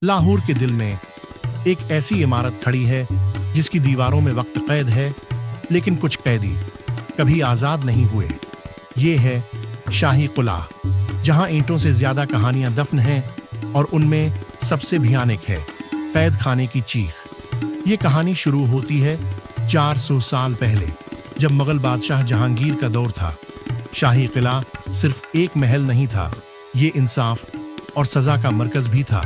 लाहौर के दिल में एक ऐसी इमारत खड़ी है जिसकी दीवारों में वक्त कैद है, लेकिन कुछ कैदी कभी आज़ाद नहीं हुए। ये है शाही किला, जहां ईंटों से ज्यादा कहानियां दफन हैं और उनमें सबसे भयानक है कैद खाने की चीख। ये कहानी शुरू होती है 400 साल पहले, जब मुगल बादशाह जहांगीर का दौर था। शाही किला सिर्फ एक महल नहीं था, ये इंसाफ और सजा का मरकज भी था।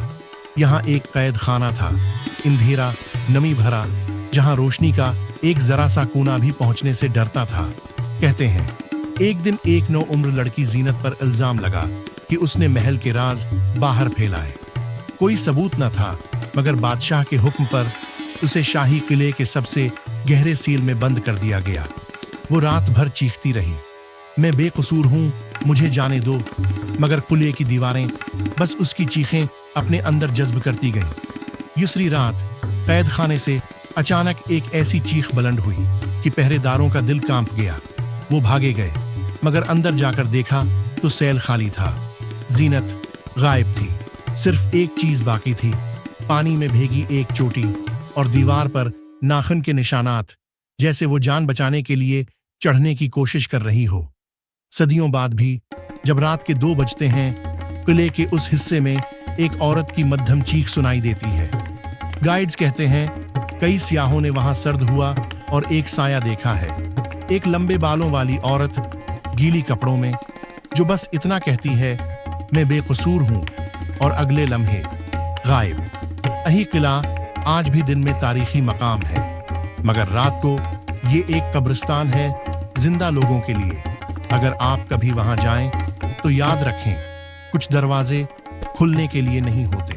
यहाँ एक कैद खाना था, अंधेरा, नमी भरा, जहाँ रोशनी का एक जरा सा कोना भी पहुंचने से डरता था। कहते हैं एक दिन एक नौ उम्र लड़की जीनत पर इल्जाम लगा कि उसने महल के राज बाहर फैलाए। कोई सबूत न था, मगर बादशाह के हुक्म पर उसे शाही किले के सबसे गहरे सील में बंद कर दिया गया। वो रात भर चीखती रही, मैं बेकसूर हूँ, मुझे जाने दो। मगर किले की दीवारें बस उसकी चीखें अपने अंदर जज्ब करती गईं। दूसरी रात कैद खाने से अचानक एक ऐसी चीख बुलंद हुई कि पहरेदारों का दिल कांप गया। वो भागे गए, मगर अंदर जाकर देखा तो सेल खाली था। जीनत गायब थी, सिर्फ एक चीज बाकी थी, पानी में भीगी एक चोटी और दीवार पर नाखून के निशानात, जैसे वो जान बचाने के लिए चढ़ने की कोशिश कर रही हो। सदियों बाद भी जब रात के 2 बजते हैं, किले के उस हिस्से में एक औरत की मध्यम चीख सुनाई देती है। गाइड्स कहते हैं कई सियाहों ने वहां सर्द हुआ और एक साया देखा है, एक लंबे बालों वाली औरत गीली कपड़ों में, जो बस इतना कहती है, मैं बेकसूर हूं, और अगले लम्हे गायब। यही किला आज भी दिन में तारीखी मकाम है, मगर रात को ये एक कब्रिस्तान है जिंदा लोगों के लिए। अगर आप कभी वहां जाएं तो याद रखें, कुछ दरवाजे खुलने के लिए नहीं होते।